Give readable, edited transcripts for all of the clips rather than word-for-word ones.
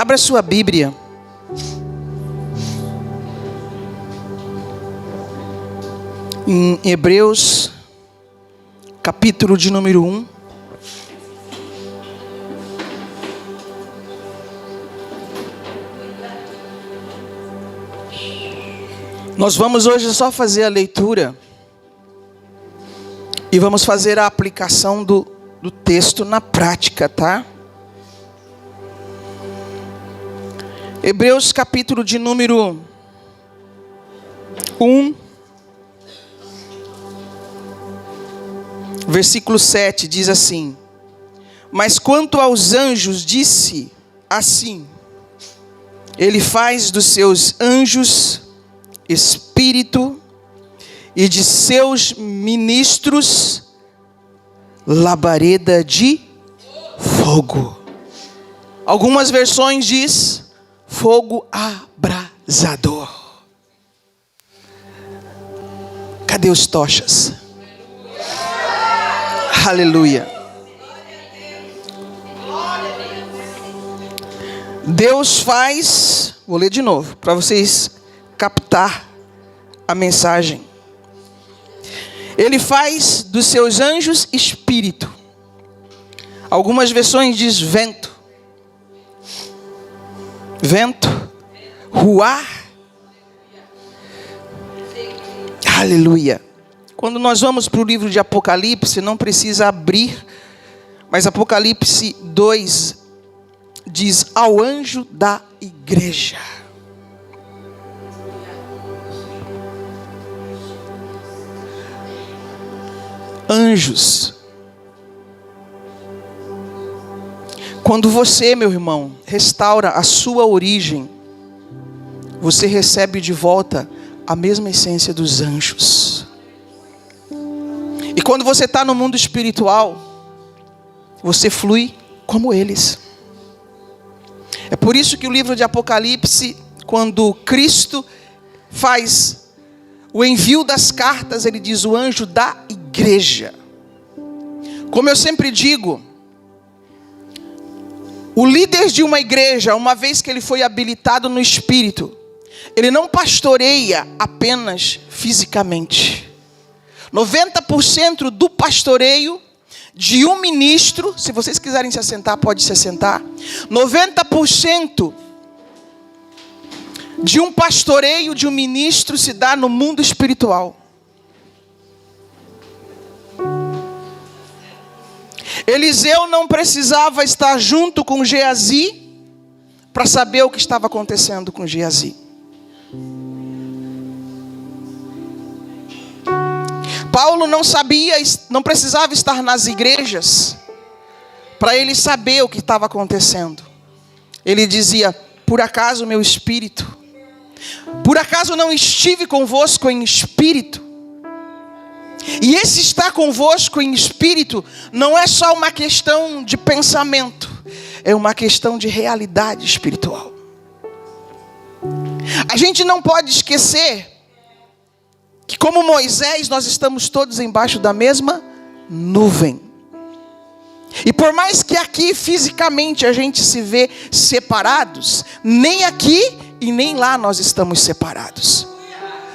Abra sua Bíblia. Em Hebreus, capítulo de número 1. Nós vamos hoje só fazer a leitura e vamos fazer a aplicação do texto na prática, tá? Hebreus capítulo de número 1, versículo 7, diz assim: mas quanto aos anjos, disse assim: ele faz dos seus anjos espírito e de seus ministros labareda de fogo. Algumas versões diz fogo abrasador. Cadê os tochas? Aleluia. Deus faz, vou ler de novo para vocês captar a mensagem. Ele faz dos seus anjos espírito. Algumas versões diz vento. Vento, ruar. Aleluia. Quando nós vamos para o livro de Apocalipse, não precisa abrir, mas Apocalipse 2 diz: ao anjo da igreja. Anjos. Quando você, meu irmão, restaura a sua origem, você recebe de volta a mesma essência dos anjos. E quando você está no mundo espiritual, você flui como eles. É por isso que o livro de Apocalipse, quando Cristo faz o envio das cartas, ele diz o anjo da igreja. Como eu sempre digo, o líder de uma igreja, uma vez que ele foi habilitado no Espírito, ele não pastoreia apenas fisicamente. 90% do pastoreio de um ministro, se vocês quiserem se assentar, pode se assentar. 90% de um pastoreio de um ministro se dá no mundo espiritual. Eliseu não precisava estar junto com Geazi para saber o que estava acontecendo com Geazi. Paulo não precisava estar nas igrejas para ele saber o que estava acontecendo. Ele dizia: por acaso meu espírito, por acaso não estive convosco em espírito? E esse estar convosco em espírito não é só uma questão de pensamento, é uma questão de realidade espiritual. A gente não pode esquecer que, como Moisés, nós estamos todos embaixo da mesma nuvem. E por mais que aqui fisicamente a gente se vê separados, nem aqui e nem lá nós estamos separados.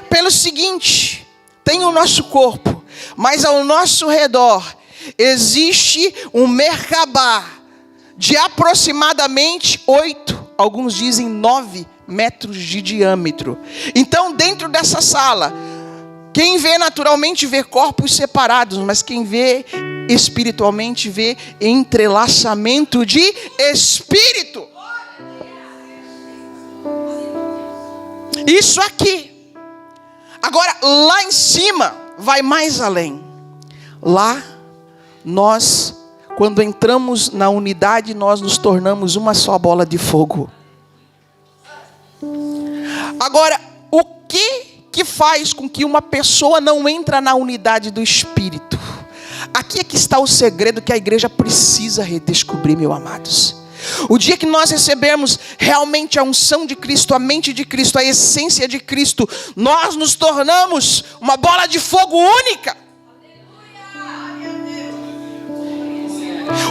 Pelo seguinte, tem o nosso corpo, mas ao nosso redor existe um Merkabah de aproximadamente 8, alguns dizem 9 metros de diâmetro. Então, dentro dessa sala, quem vê naturalmente vê corpos separados, mas quem vê espiritualmente vê entrelaçamento de espírito. Isso aqui. Agora, lá em cima, vai mais além. Lá, nós, quando entramos na unidade, nós nos tornamos uma só bola de fogo. Agora, o que faz com que uma pessoa não entre na unidade do Espírito? Aqui é que está o segredo que a igreja precisa redescobrir, meus amados. O dia que nós recebemos realmente a unção de Cristo, a mente de Cristo, a essência de Cristo, nós nos tornamos uma bola de fogo única.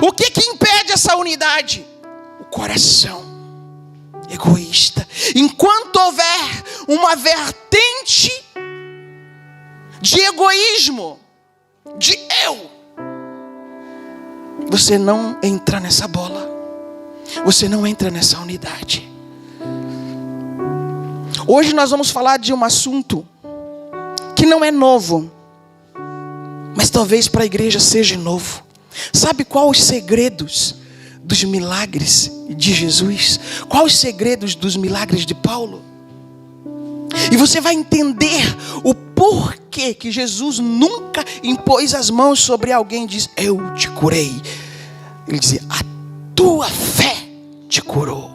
O que impede essa unidade? O coração. egoísta. Enquanto houver uma vertente de egoísmo, de eu, você não entra nessa bola. Você não entra nessa unidade. Hoje nós vamos falar de um assunto que não é novo, mas talvez para a igreja seja novo. Sabe qual os segredos dos milagres de Jesus? Quais os segredos dos milagres de Paulo? E você vai entender o porquê que Jesus nunca impôs as mãos sobre alguém e diz: eu te curei. Ele dizia: a tua fé te curou.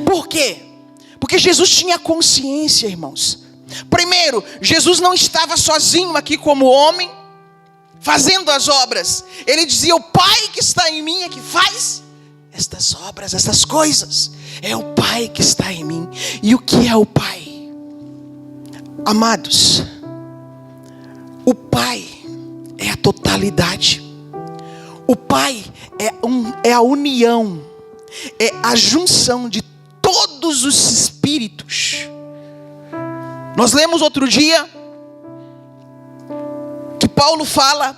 Por quê? Porque Jesus tinha consciência, irmãos. Primeiro, Jesus não estava sozinho aqui como homem, fazendo as obras. Ele dizia: o Pai que está em mim é que faz estas obras, estas coisas. É o Pai que está em mim. E o que é o Pai? Amados, o Pai é a totalidade. O Pai é a união, é a junção de todos os espíritos. Nós lemos outro dia que Paulo fala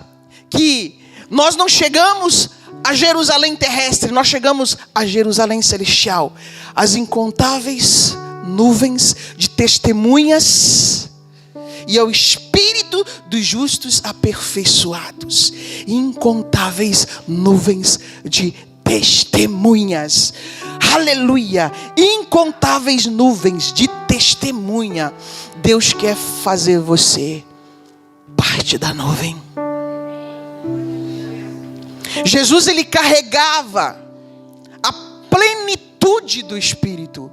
que nós não chegamos a Jerusalém terrestre, nós chegamos a Jerusalém celestial. As incontáveis nuvens de testemunhas e ao Espírito dos justos aperfeiçoados. Incontáveis nuvens de testemunhas. Aleluia! Incontáveis nuvens de testemunha. Deus quer fazer você parte da nuvem. Jesus, ele carregava a plenitude do Espírito.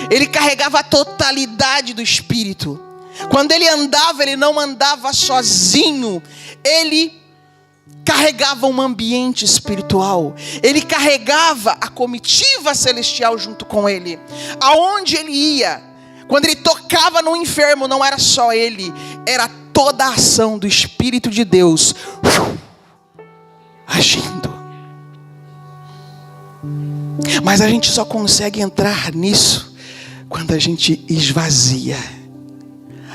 Ele carregava a totalidade do Espírito. Quando ele andava, ele não andava sozinho. Ele carregava um ambiente espiritual. Ele carregava a comitiva celestial junto com ele. Aonde ele ia, quando ele tocava no enfermo, não era só ele, era toda a ação do Espírito de Deus agindo. Mas a gente só consegue entrar nisso quando a gente esvazia.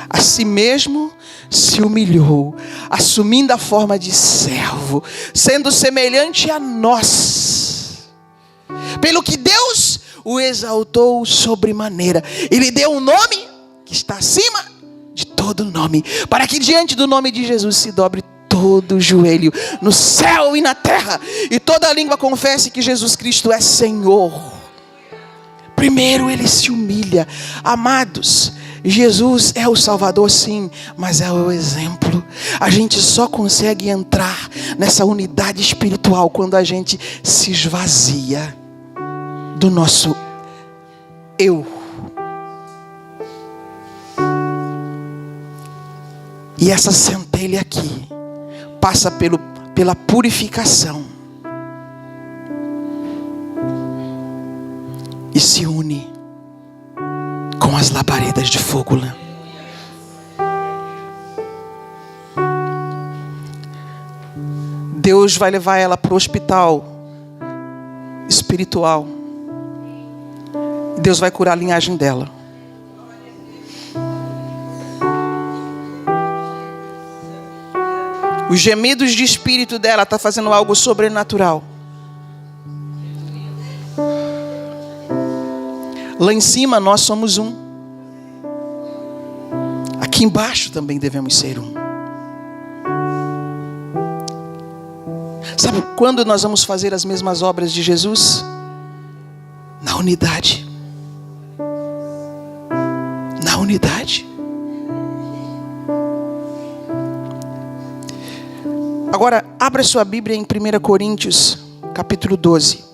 A si mesmo se humilhou, assumindo a forma de servo, sendo semelhante a nós. Pelo que Deus o exaltou sobremaneira. Ele deu um nome que está acima de todo nome, para que diante do nome de Jesus se dobre todo o joelho, no céu e na terra, e toda língua confesse que Jesus Cristo é Senhor. Primeiro ele se humilha. Amados, Jesus é o Salvador, sim, mas é o exemplo. A gente só consegue entrar nessa unidade espiritual quando a gente se esvazia do nosso eu. E essa centelha aqui passa pela purificação e se une com as labaredas de fogo. Deus vai levar ela para o hospital espiritual. Deus vai curar a linhagem dela. Os gemidos de espírito dela está fazendo algo sobrenatural. Lá em cima nós somos um. Aqui embaixo também devemos ser um. Sabe quando nós vamos fazer as mesmas obras de Jesus? Na unidade. Na unidade. Agora, abra sua Bíblia em 1 Coríntios, capítulo 12.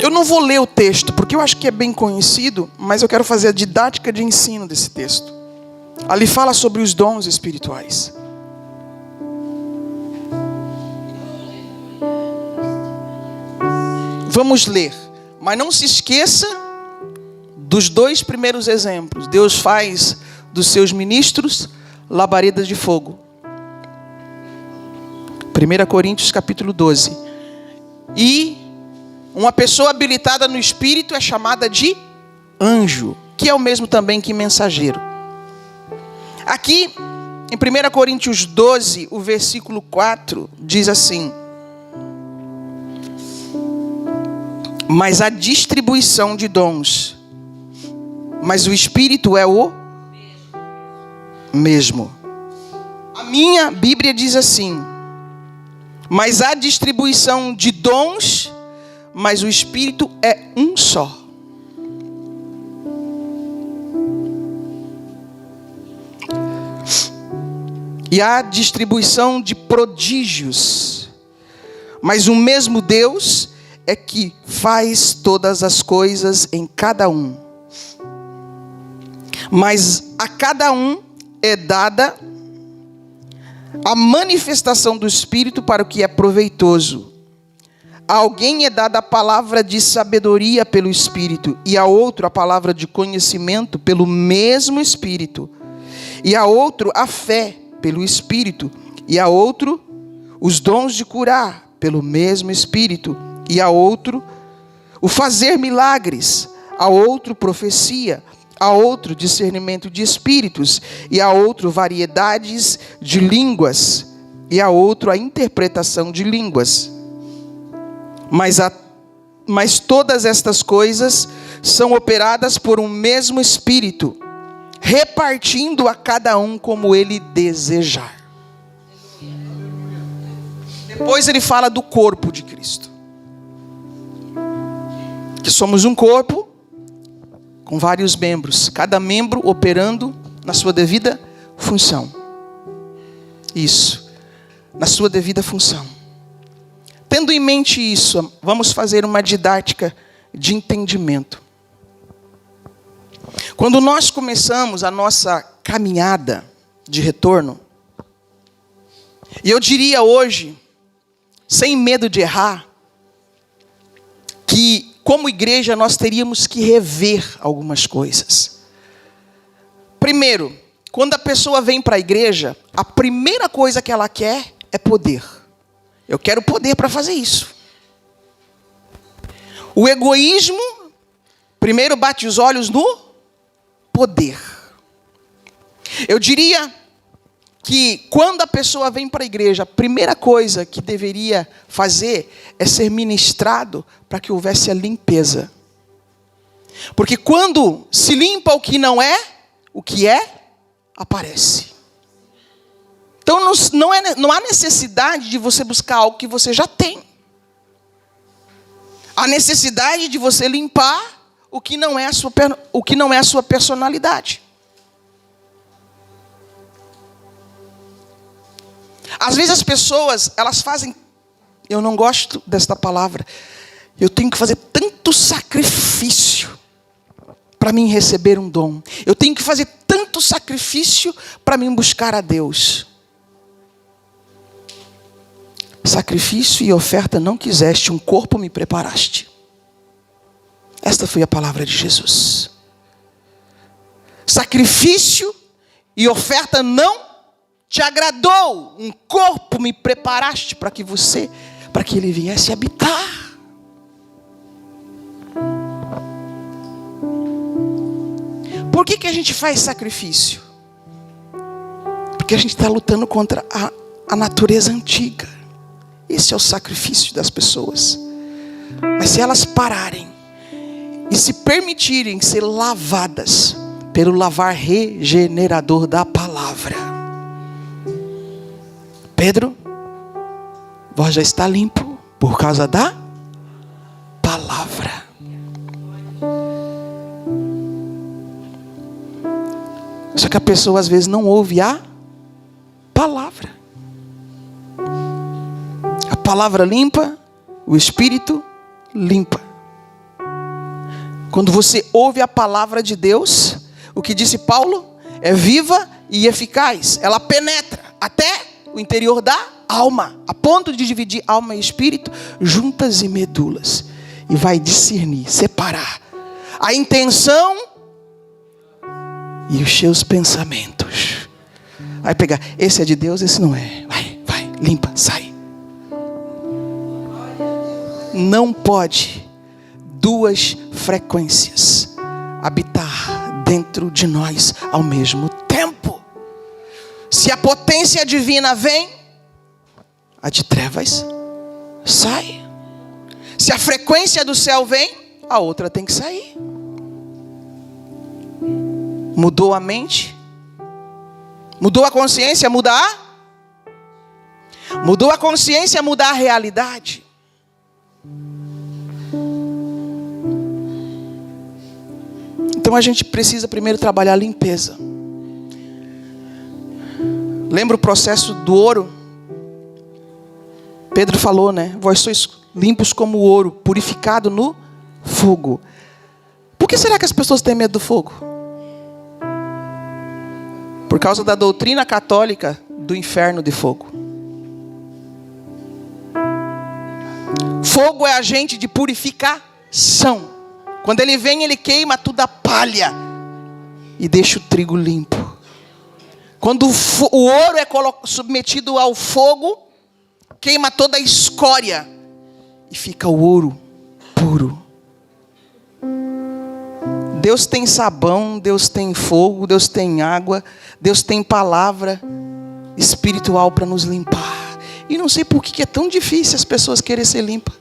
Eu não vou ler o texto, porque eu acho que é bem conhecido, mas eu quero fazer a didática de ensino desse texto. Ali fala sobre os dons espirituais. Vamos ler, mas não se esqueça dos dois primeiros exemplos. Deus faz dos seus ministros labaredas de fogo. 1 Coríntios capítulo 12. E Uma pessoa habilitada no espírito é chamada de anjo, que é o mesmo também que mensageiro. Aqui, em 1 Coríntios 12, o versículo 4, diz assim: mas a distribuição de dons, mas o Espírito é o mesmo. A minha Bíblia diz assim: mas a distribuição de dons, mas o Espírito é um só. E a distribuição de prodígios, mas o mesmo Deus é que faz todas as coisas em cada um. Mas a cada um é dada a manifestação do Espírito para o que é proveitoso. A alguém é dada a palavra de sabedoria pelo Espírito, e a outro a palavra de conhecimento pelo mesmo Espírito, e a outro a fé pelo Espírito, e a outro os dons de curar pelo mesmo Espírito, e a outro o fazer milagres, a outro profecia, a outro discernimento de espíritos, e a outro variedades de línguas, e a outro a interpretação de línguas. Mas todas estas coisas são operadas por um mesmo Espírito, repartindo a cada um como ele desejar. Depois ele fala do corpo de Cristo, que somos um corpo com vários membros, cada membro operando na sua devida função. Isso, na sua devida função. Tendo em mente isso, vamos fazer uma didática de entendimento. Quando nós começamos a nossa caminhada de retorno, e eu diria hoje, sem medo de errar, que como igreja nós teríamos que rever algumas coisas. Primeiro, quando a pessoa vem para a igreja, a primeira coisa que ela quer é poder. Eu quero poder para fazer isso. O egoísmo primeiro bate os olhos no poder. Eu diria que quando a pessoa vem para a igreja, a primeira coisa que deveria fazer é ser ministrado para que houvesse a limpeza. Porque quando se limpa o que não é, o que é, aparece. Então não há necessidade de você buscar algo que você já tem. Há necessidade de você limpar o que não é a sua personalidade. Às vezes as pessoas, elas fazem, eu não gosto desta palavra, eu tenho que fazer tanto sacrifício para mim receber um dom. Eu tenho que fazer tanto sacrifício para mim buscar a Deus. Sacrifício e oferta não quiseste, um corpo me preparaste. Esta foi a palavra de Jesus. Sacrifício e oferta não te agradou, um corpo me preparaste para que ele viesse habitar. Por que a gente faz sacrifício? Porque a gente está lutando contra a natureza antiga. Esse é o sacrifício das pessoas. Mas se elas pararem e se permitirem ser lavadas pelo lavar regenerador da palavra, Pedro, vós já está limpo por causa da palavra. Só que a pessoa às vezes não ouve a palavra. A palavra limpa, o Espírito limpa. Quando você ouve a palavra de Deus, o que disse Paulo é viva e eficaz. Ela penetra até o interior da alma, a ponto de dividir alma e espírito, juntas e medulas, e vai discernir, separar a intenção e os seus pensamentos. Vai pegar, esse é de Deus, esse não é. Vai, limpa, sai. não pode duas frequências habitar dentro de nós ao mesmo tempo. Se a potência divina vem, a de trevas sai. Se a frequência do céu vem, a outra tem que sair. Mudou a mente? Mudou a consciência? Mudou a consciência, mudar a realidade. Então a gente precisa primeiro trabalhar a limpeza. Lembra o processo do ouro? Pedro falou, né? Vós sois limpos como o ouro, purificado no fogo. Por que será que as pessoas têm medo do fogo? Por causa da doutrina católica do inferno de fogo. Fogo é agente de purificação. Quando ele vem, ele queima toda a palha e deixa o trigo limpo. Quando o ouro é submetido ao fogo, queima toda a escória e fica o ouro puro. Deus tem sabão, Deus tem fogo, Deus tem água, Deus tem palavra espiritual para nos limpar. E não sei por que é tão difícil as pessoas querem ser limpas.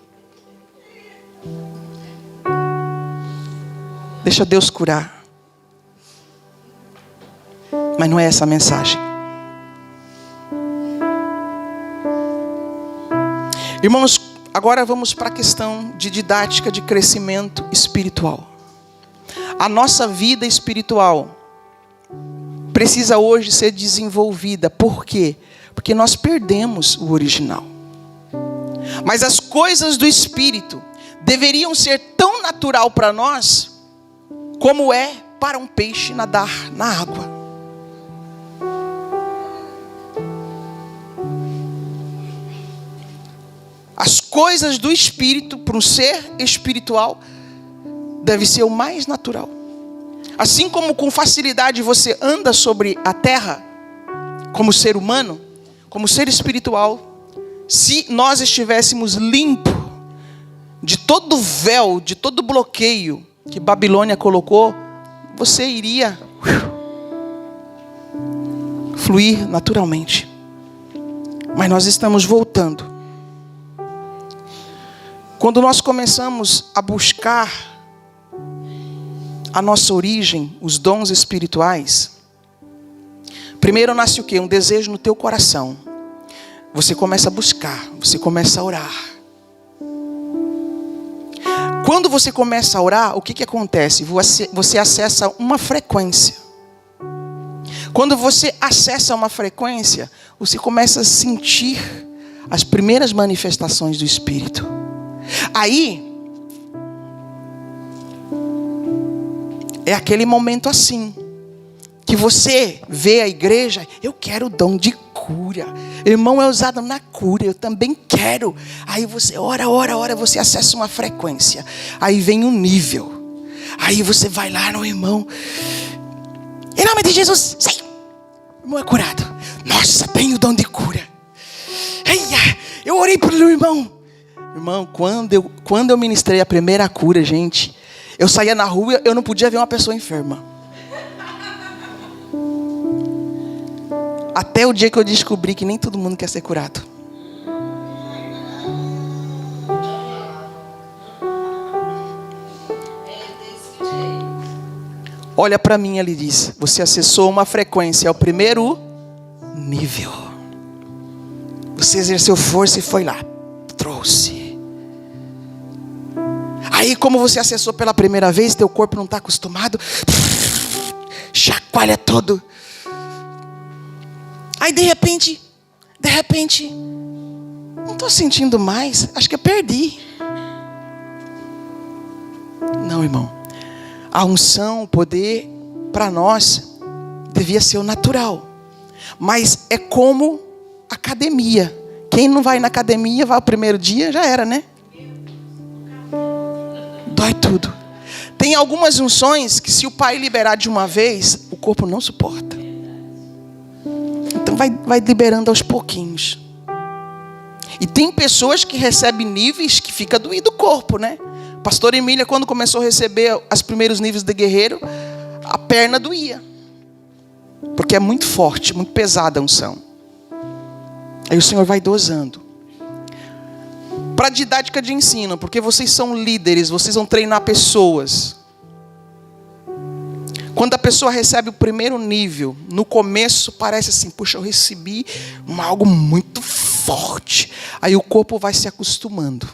Deixa Deus curar. Mas não é essa a mensagem. Irmãos, agora vamos para a questão de didática de crescimento espiritual. A nossa vida espiritual precisa hoje ser desenvolvida. Por quê? Porque nós perdemos o original. Mas as coisas do Espírito deveriam ser tão natural para nós como é para um peixe nadar na água. As coisas do Espírito para um ser espiritual deve ser o mais natural. Assim como com facilidade você anda sobre a terra como ser humano, como ser espiritual, se nós estivéssemos limpos de todo véu, de todo bloqueio que Babilônia colocou, você iria fluir naturalmente. Mas nós estamos voltando. Quando nós começamos a buscar a nossa origem, os dons espirituais, primeiro nasce o quê? Um desejo no teu coração. Você começa a buscar, você começa a orar. Quando você começa a orar, o que acontece? Você acessa uma frequência. Quando você acessa uma frequência, você começa a sentir as primeiras manifestações do Espírito. Aí, é aquele momento assim, que você vê a igreja, eu quero o dom de cura. Irmão é usado na cura, eu também quero. Aí você ora, você acessa uma frequência. Aí vem um nível. Aí você vai lá no irmão. Em nome de Jesus, sai. O irmão é curado. Nossa, tem o dom de cura. Eia, eu orei pelo irmão. Irmão, quando eu ministrei a primeira cura, gente, eu saía na rua, eu não podia ver uma pessoa enferma. Até o dia que eu descobri que nem todo mundo quer ser curado. Olha para mim, ele diz, você acessou uma frequência, é o primeiro nível. Você exerceu força e foi lá, trouxe. Aí como você acessou pela primeira vez, teu corpo não está acostumado, chacoalha todo. Aí de repente, não estou sentindo mais, acho que eu perdi. Não, irmão. A unção, o poder, para nós, devia ser o natural. Mas é como academia. Quem não vai na academia, vai o primeiro dia, já era, né? Dói tudo. Tem algumas unções que se o pai liberar de uma vez, o corpo não suporta. Então vai liberando aos pouquinhos. E tem pessoas que recebem níveis que fica doído o corpo, né? Pastor Emília, quando começou a receber os primeiros níveis de guerreiro, a perna doía. Porque é muito forte, muito pesada a unção. Aí o Senhor vai dosando. Para a didática de ensino, porque vocês são líderes, vocês vão treinar pessoas. Quando a pessoa recebe o primeiro nível, no começo parece assim, puxa, eu recebi algo muito forte. Aí o corpo vai se acostumando.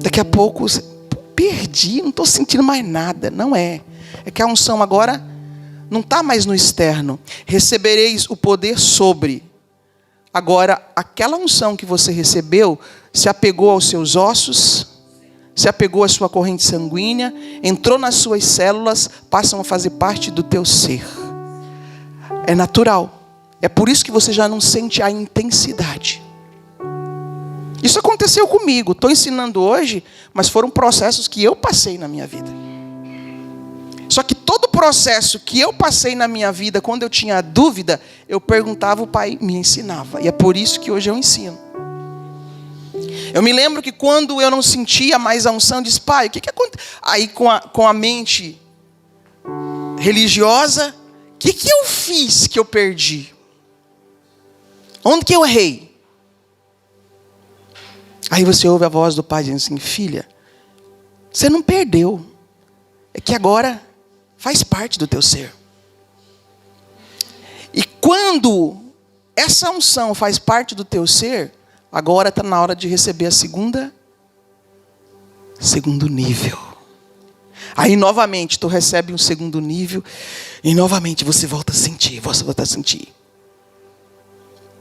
Daqui a pouco, perdi, não estou sentindo mais nada. Não é. É que a unção agora não está mais no externo. Recebereis o poder sobre. Agora, aquela unção que você recebeu, se apegou aos seus ossos, se apegou à sua corrente sanguínea, entrou nas suas células, passam a fazer parte do teu ser. É natural. É por isso que você já não sente a intensidade. Isso aconteceu comigo. Estou ensinando hoje, mas foram processos que eu passei na minha vida. Só que todo processo que eu passei na minha vida, quando eu tinha dúvida, eu perguntava, o Pai me ensinava. E é por isso que hoje eu ensino. Eu me lembro que quando eu não sentia mais a unção, eu disse, Pai, o que aconteceu? Aí com a mente religiosa, o que eu fiz que eu perdi? Onde que eu errei? Aí você ouve a voz do Pai dizendo assim, filha, você não perdeu. É que agora faz parte do teu ser. E quando essa unção faz parte do teu ser, agora está na hora de receber a segundo nível. Aí novamente tu recebe um segundo nível e novamente você volta a sentir,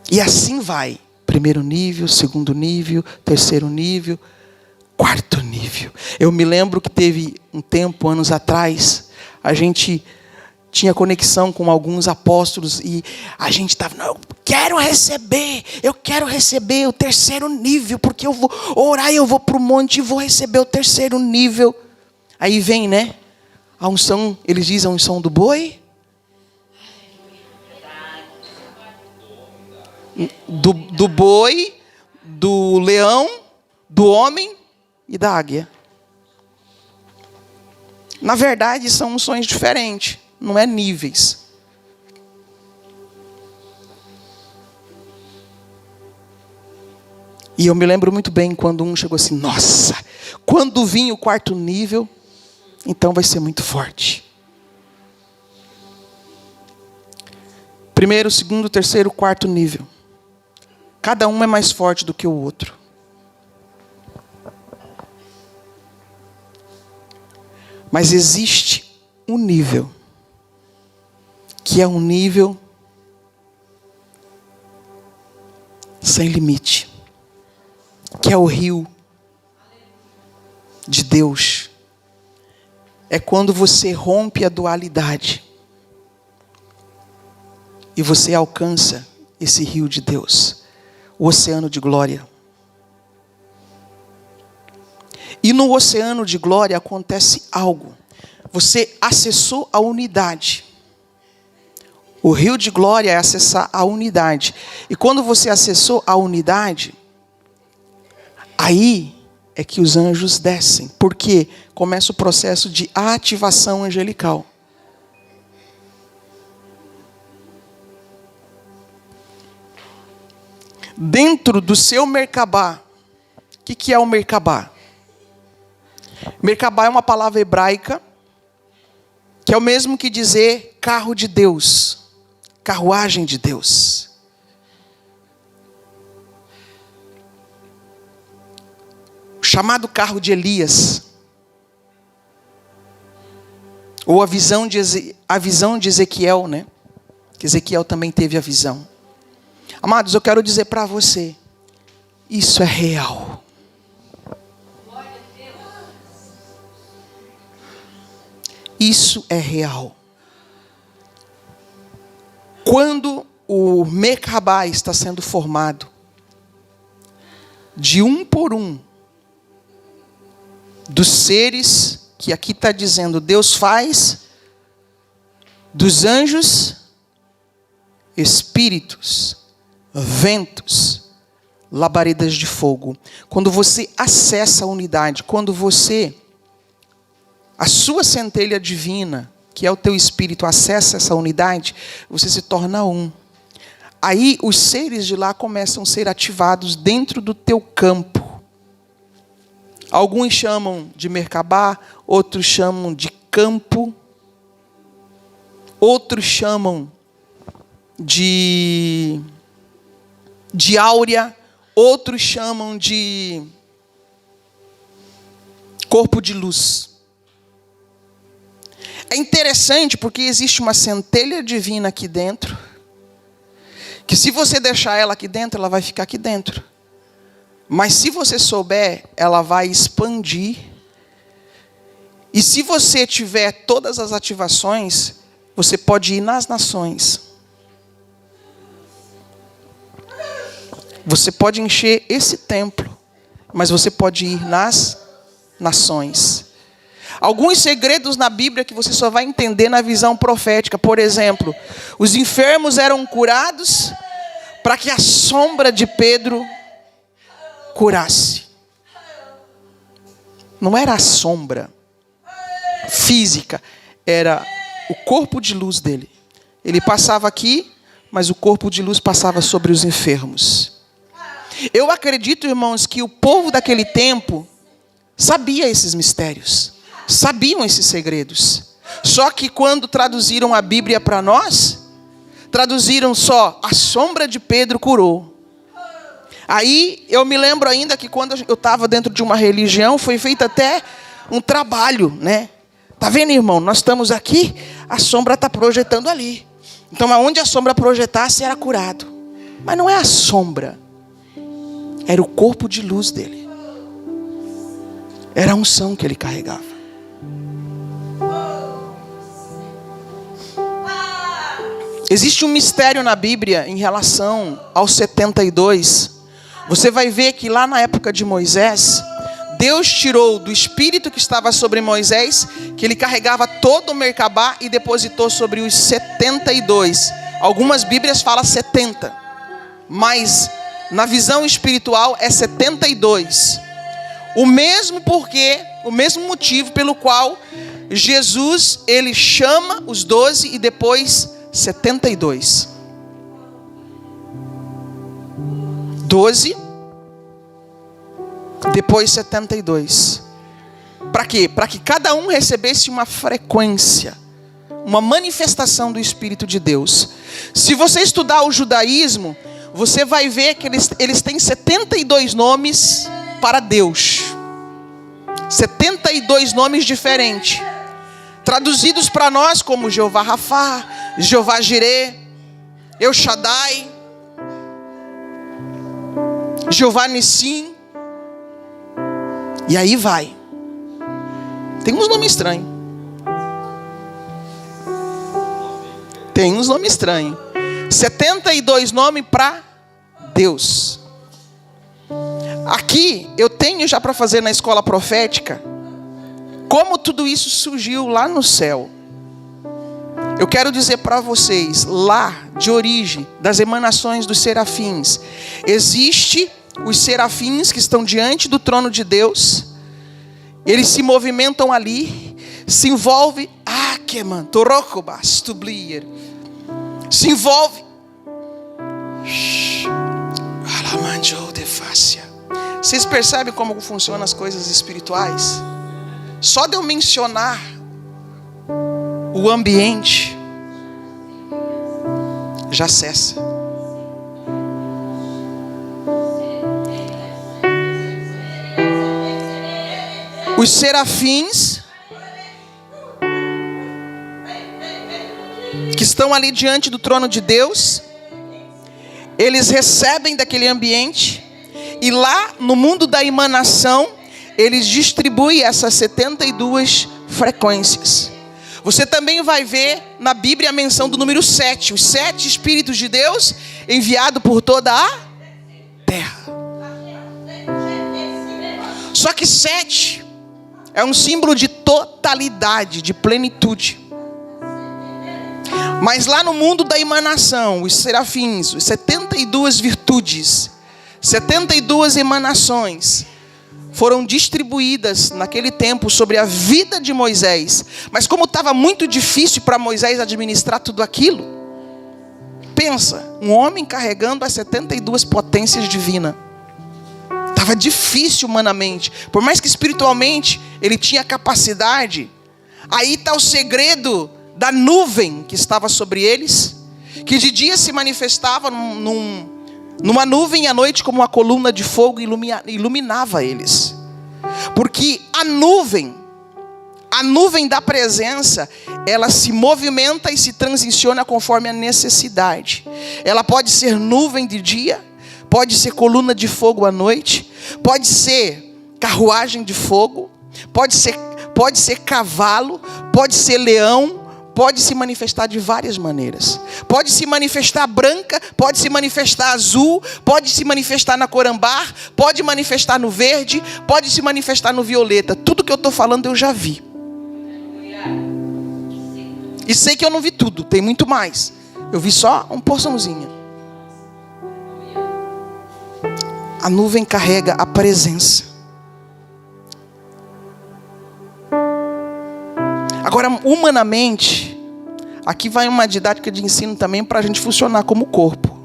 E assim vai. Primeiro nível, segundo nível, terceiro nível, quarto nível. Eu me lembro que teve um tempo, anos atrás, a gente tinha conexão com alguns apóstolos e a gente estava, eu quero receber o terceiro nível, porque eu vou orar, eu vou para o monte e vou receber o terceiro nível. Aí vem, né? A unção, eles dizem a unção do boi, do boi, do leão, do homem e da águia. Na verdade, são unções diferentes, não é níveis. E eu me lembro muito bem quando um chegou assim, nossa, quando vir o quarto nível, então vai ser muito forte. Primeiro, segundo, terceiro, quarto nível. Cada um é mais forte do que o outro. Mas existe um nível, que é um nível sem limite, que é o rio de Deus. É quando você rompe a dualidade e você alcança esse rio de Deus, o oceano de glória. E no oceano de glória acontece algo. Você acessou a unidade. O rio de glória é acessar a unidade. E quando você acessou a unidade, aí é que os anjos descem. Porque começa o processo de ativação angelical. Dentro do seu Merkabah, o que é o Merkabah? Merkabah é uma palavra hebraica, que é o mesmo que dizer carro de Deus, carruagem de Deus. O chamado carro de Elias, ou a visão de Ezequiel, né? Que Ezequiel também teve a visão. Amados, eu quero dizer para você, isso é real. Isso é real. Quando o Merkabah está sendo formado, de um por um, dos seres que aqui está dizendo Deus faz, dos anjos, espíritos, ventos, labaredas de fogo. Quando você acessa a unidade, quando a sua centelha divina, que é o teu espírito, acessa essa unidade, você se torna um. Aí os seres de lá começam a ser ativados dentro do teu campo. Alguns chamam de Merkabah, outros chamam de campo, outros chamam de áurea, outros chamam de corpo de luz. É interessante porque existe uma centelha divina aqui dentro, que se você deixar ela aqui dentro, ela vai ficar aqui dentro. Mas se você souber, ela vai expandir. E se você tiver todas as ativações, você pode ir nas nações. Você pode encher esse templo, mas você pode ir nas nações. Alguns segredos na Bíblia que você só vai entender na visão profética. Por exemplo, os enfermos eram curados para que a sombra de Pedro curasse. Não era a sombra física, era o corpo de luz dele. Ele passava aqui, mas o corpo de luz passava sobre os enfermos. Eu acredito, irmãos, que o povo daquele tempo sabia esses mistérios, sabiam esses segredos. Só que quando traduziram a Bíblia para nós, traduziram só a sombra de Pedro curou. Aí eu me lembro ainda que quando eu estava dentro de uma religião, foi feito até um trabalho, né? Tá vendo, irmão? Nós estamos aqui, a sombra está projetando ali. Então aonde a sombra projetasse era curado. Mas não é a sombra, era o corpo de luz dele. Era a unção que ele carregava. Existe um mistério na Bíblia em relação aos 72. Você vai ver que lá na época de Moisés, Deus tirou do espírito que estava sobre Moisés, que ele carregava todo o Merkabah, e depositou sobre os 72. Algumas Bíblias falam 70, mas na visão espiritual é 72. O mesmo motivo pelo qual Jesus, ele chama os 12 e depois 72. 12, depois 72. Para quê? Para que cada um recebesse uma frequência, uma manifestação do Espírito de Deus. Se você estudar o judaísmo, você vai ver que eles têm 72 nomes para Deus. 72 nomes diferentes, traduzidos para nós como Jeová Rafá, Jeová Jireh, El Shaddai, Jeová Nissim. E aí vai. Tem uns nomes estranhos. Tem uns nomes estranhos. 72 nomes para Deus. Aqui eu tenho já para fazer na escola profética como tudo isso surgiu lá no céu. Eu quero dizer para vocês, lá de origem das emanações dos serafins, existe os serafins que estão diante do trono de Deus. Eles se movimentam ali, se envolve, se envolve. Vocês percebem como funcionam as coisas espirituais? Só de eu mencionar o ambiente, já cessa. Os serafins que estão ali diante do trono de Deus, eles recebem daquele ambiente, e lá no mundo da emanação, eles distribuem essas 72 frequências. Você também vai ver na Bíblia a menção do número 7, os 7 Espíritos de Deus enviados por toda a terra. Só que 7 é um símbolo de totalidade, de plenitude. Mas lá no mundo da emanação, os serafins, os 72 virtudes, 72 emanações foram distribuídas naquele tempo sobre a vida de Moisés. Mas como estava muito difícil para Moisés administrar tudo aquilo, pensa, um homem carregando as 72 potências divinas. Estava difícil humanamente. Por mais que espiritualmente ele tinha capacidade. Aí está o segredo da nuvem que estava sobre eles, que de dia se manifestava numa nuvem, e à noite como uma coluna de fogo iluminava eles. Porque a nuvem da presença, ela se movimenta e se transiciona conforme a necessidade. Ela pode ser nuvem de dia, pode ser coluna de fogo à noite, pode ser carruagem de fogo, pode ser cavalo, pode ser leão, pode se manifestar de várias maneiras. Pode se manifestar branca, pode se manifestar azul, pode se manifestar na cor ambar, pode manifestar no verde, pode se manifestar no violeta. Tudo que eu estou falando eu já vi. E sei que eu não vi tudo, tem muito mais. Eu vi só uma porçãozinha. A nuvem carrega a presença. Agora, humanamente, aqui vai uma didática de ensino também para a gente funcionar como corpo.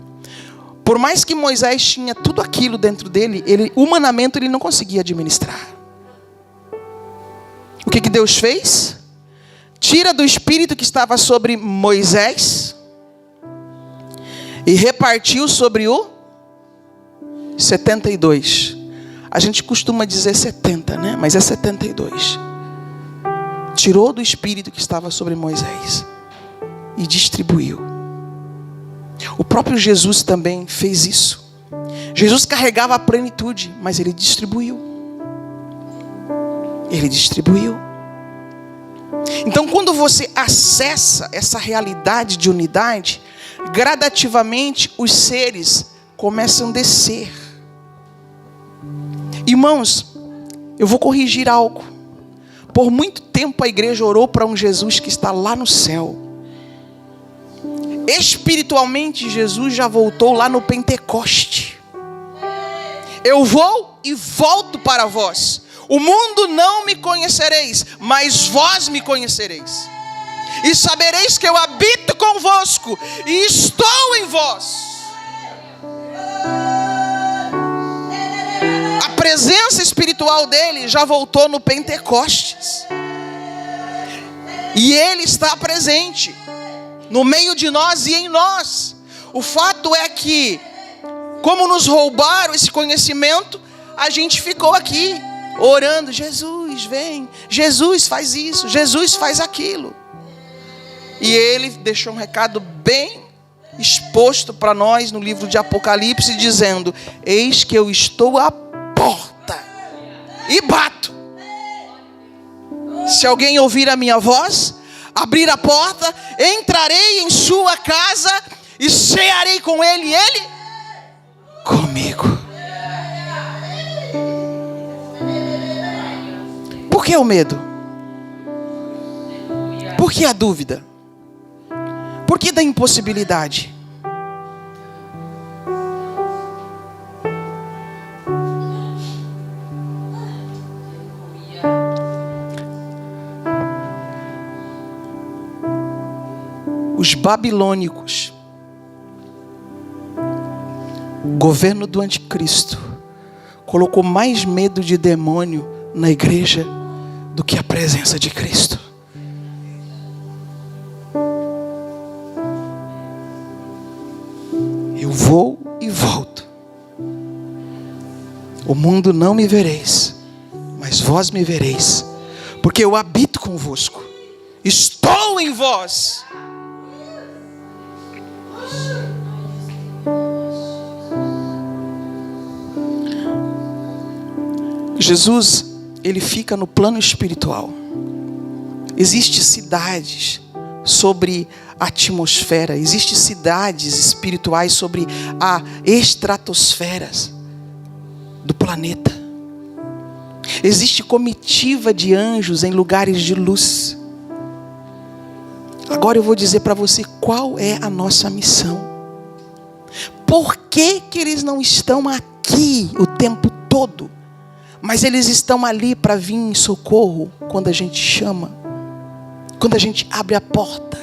Por mais que Moisés tinha tudo aquilo dentro dele, humanamente ele não conseguia administrar. O que Deus fez? Tira do espírito que estava sobre Moisés e repartiu sobre o 72. A gente costuma dizer 70, né? Mas é 72. Tirou do espírito que estava sobre Moisés e distribuiu. O próprio Jesus também fez isso. Jesus carregava a plenitude, mas ele distribuiu. Ele distribuiu. Então, quando você acessa essa realidade de unidade, gradativamente os seres começam a descer. Irmãos, eu vou corrigir algo. Por muito tempo a igreja orou para um Jesus que está lá no céu. Espiritualmente, Jesus já voltou lá no Pentecoste. Eu vou e volto para vós. O mundo não me conhecereis, mas vós me conhecereis. E sabereis que eu habito convosco e estou em vós. A presença espiritual dele já voltou no Pentecostes. E ele está presente no meio de nós e em nós. O fato é que, como nos roubaram esse conhecimento, a gente ficou aqui orando: Jesus vem, Jesus faz isso, Jesus faz aquilo. E ele deixou um recado bem exposto para nós no livro de Apocalipse, dizendo: eis que eu estou à porta e bato. Se alguém ouvir a minha voz, abrir a porta, entrarei em sua casa e cearei com ele e ele comigo. Por que o medo? Por que a dúvida? Por que da impossibilidade? Os babilônicos, governo do anticristo, colocou mais medo de demônio na igreja do que a presença de Cristo. Eu vou e volto. O mundo não me vereis, mas vós me vereis, porque eu habito convosco, estou em vós. Jesus, ele fica no plano espiritual. Existem cidades sobre a atmosfera, existem cidades espirituais sobre a estratosfera do planeta. Existe comitiva de anjos em lugares de luz. Agora eu vou dizer para você qual é a nossa missão. Por que eles não estão aqui aqui o tempo todo, mas eles estão ali para vir em socorro quando a gente chama, quando a gente abre a porta,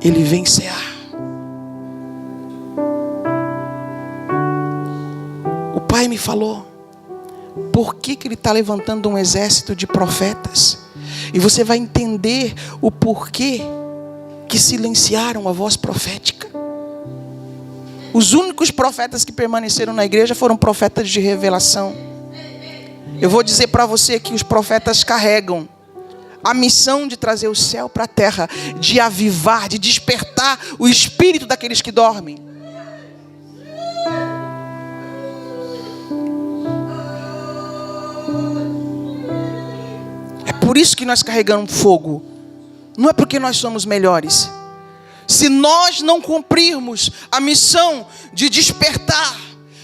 ele vem cear. O Pai me falou, por que ele está levantando um exército de profetas? E você vai entender o porquê que silenciaram a voz profética. Os únicos profetas que permaneceram na igreja foram profetas de revelação. Eu vou dizer para você que os profetas carregam a missão de trazer o céu para a terra, de avivar, de despertar o espírito daqueles que dormem. É por isso que nós carregamos fogo. Não é porque nós somos melhores. Se nós não cumprirmos a missão de despertar,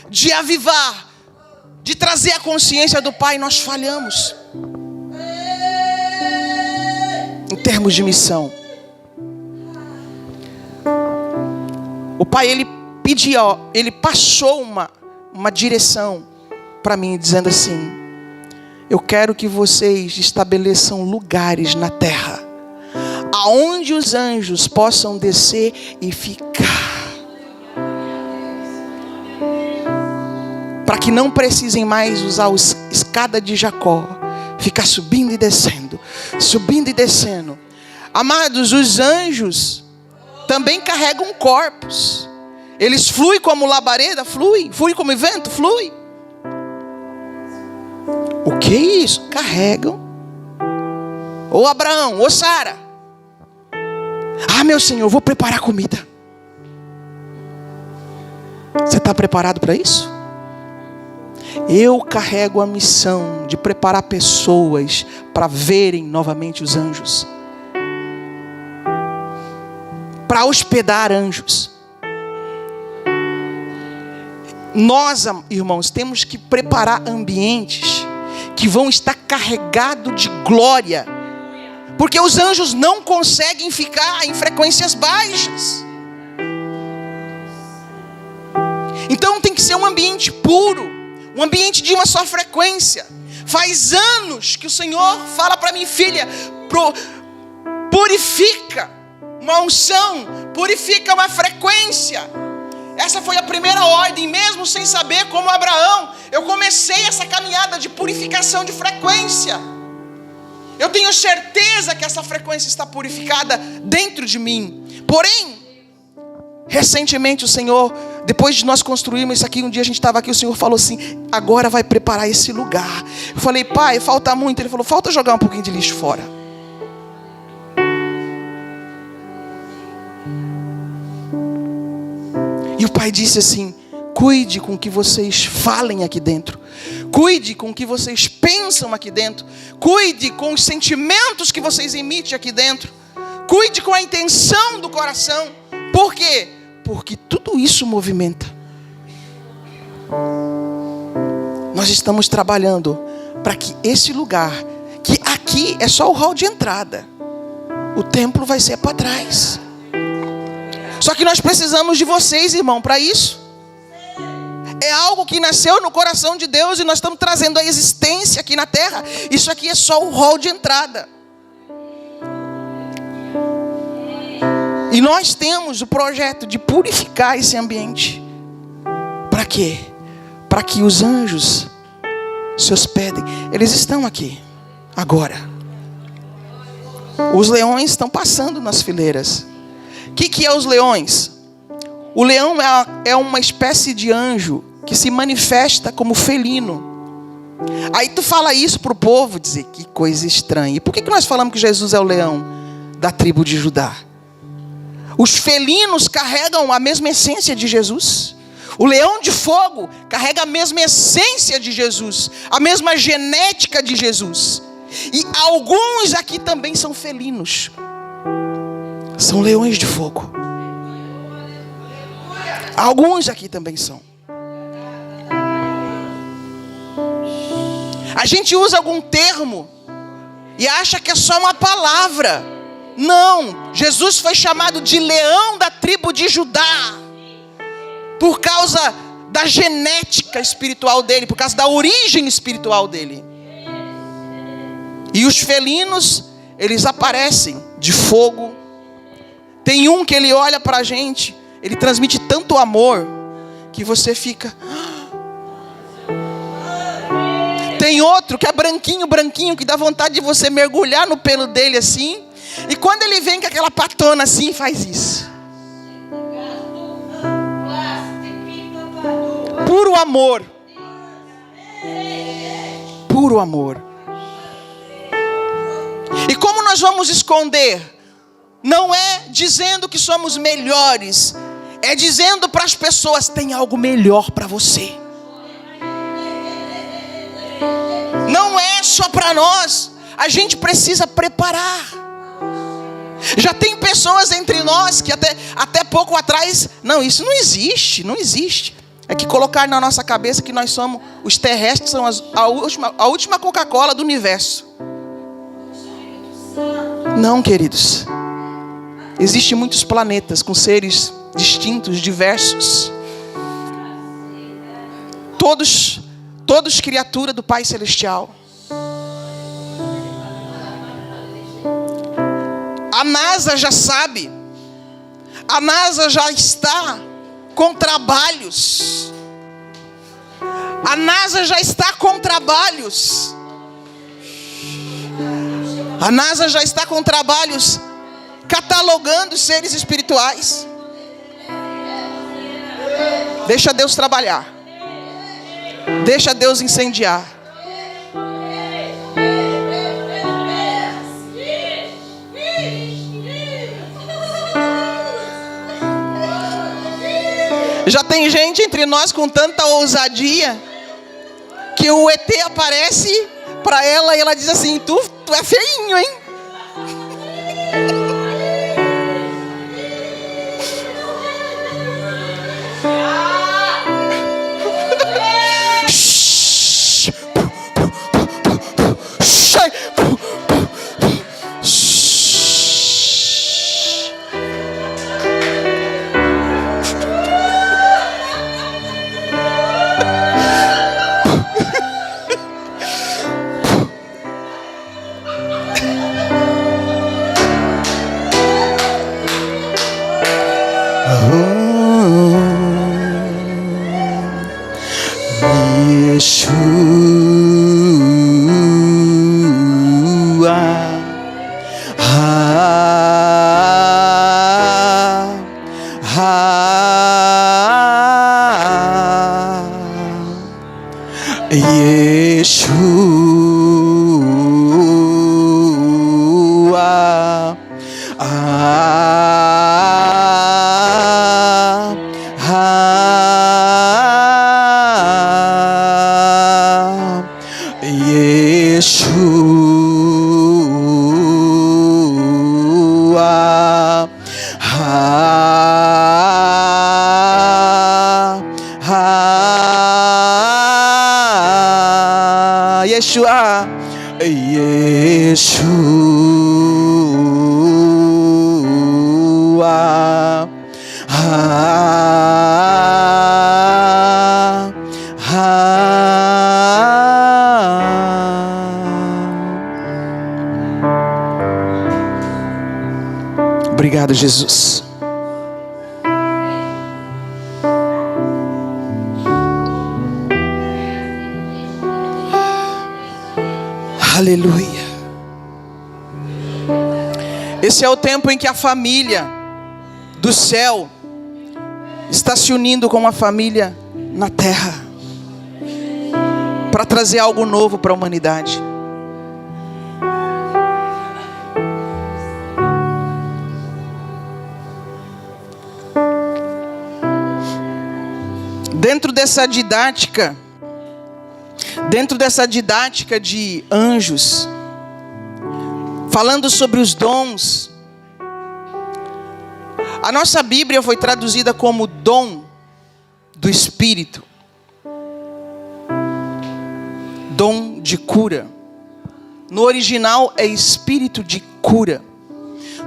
de avivar, de trazer a consciência do Pai, nós falhamos. Em termos de missão. O Pai, ele passou uma direção para mim, dizendo assim: eu quero que vocês estabeleçam lugares na terra, aonde os anjos possam descer e ficar, para que não precisem mais usar a escada de Jacó, ficar subindo e descendo, subindo e descendo. Amados, os anjos também carregam corpos. Eles fluem como labareda, fluem como vento, fluem. O que é isso? Carregam. Ô Abraão, ô Sara, ah, meu Senhor, vou preparar comida. Você está preparado para isso? Eu carrego a missão de preparar pessoas para verem novamente os anjos, para hospedar anjos. Nós, irmãos, temos que preparar ambientes que vão estar carregados de glória, porque os anjos não conseguem ficar em frequências baixas. Então tem que ser um ambiente puro, um ambiente de uma só frequência. Faz anos que o Senhor fala para mim: filha, purifica uma unção, purifica uma frequência. Essa foi a primeira ordem. Mesmo sem saber, como Abraão, eu comecei essa caminhada de purificação de frequência. Eu tenho certeza que essa frequência está purificada dentro de mim. Porém, recentemente o Senhor, depois de nós construirmos isso aqui, um dia a gente estava aqui, o Senhor falou assim: agora vai preparar esse lugar. Eu falei: Pai, falta muito. Ele falou: falta jogar um pouquinho de lixo fora. E o Pai disse assim: cuide com o que vocês falem aqui dentro, cuide com o que vocês pensam aqui dentro, cuide com os sentimentos que vocês emitem aqui dentro, cuide com a intenção do coração. Por quê? Porque tudo isso movimenta. Nós estamos trabalhando para que esse lugar, que aqui é só o hall de entrada, o templo vai ser para trás. Só que nós precisamos de vocês, irmão, para isso. É algo que nasceu no coração de Deus e nós estamos trazendo a existência aqui na terra. Isso aqui é só o hall de entrada. E nós temos o projeto de purificar esse ambiente. Para quê? Para que os anjos se hospedem. Eles estão aqui agora. Os leões estão passando nas fileiras. O que é os leões? O leão é uma espécie de anjo que se manifesta como felino. Aí tu fala isso para o povo, dizer que coisa estranha. E por que nós falamos que Jesus é o leão da tribo de Judá? Os felinos carregam a mesma essência de Jesus. O leão de fogo carrega a mesma essência de Jesus, a mesma genética de Jesus. E alguns aqui também são felinos. São leões de fogo. Alguns aqui também são. A gente usa algum termo e acha que é só uma palavra. Não, Jesus foi chamado de leão da tribo de Judá por causa da genética espiritual dele, por causa da origem espiritual dele. E os felinos, eles aparecem de fogo. Tem um que ele olha pra gente, ele transmite tanto amor, que você fica... Tem outro que é branquinho, branquinho, que dá vontade de você mergulhar no pelo dele assim. E quando ele vem com aquela patona assim, faz isso. Puro amor. Puro amor. E como nós vamos esconder? Não é dizendo que somos melhores, é dizendo para as pessoas: tem algo melhor para você. Não é só para nós, a gente precisa preparar. Já tem pessoas entre nós que até pouco atrás, não, isso não existe, não existe. É que colocar na nossa cabeça que nós somos, os terrestres são a última Coca-Cola do universo. Não, queridos. Existem muitos planetas com seres distintos, diversos. Todos criatura do Pai Celestial. A NASA já sabe. A NASA já está com trabalhos. A NASA já está com trabalhos. A NASA já está com trabalhos catalogando seres espirituais. Deixa Deus trabalhar. Deixa Deus incendiar. Já tem gente entre nós com tanta ousadia que o ET aparece para ela e ela diz assim: tu é feinho, hein? Yeshua, Yeshua, Obrigado, Jesus. Aleluia. Esse é o tempo em que a família do céu está se unindo com a família na terra para trazer algo novo para a humanidade. Dentro dessa didática de anjos, falando sobre os dons, a nossa Bíblia foi traduzida como dom do Espírito, dom de cura. No original é espírito de cura.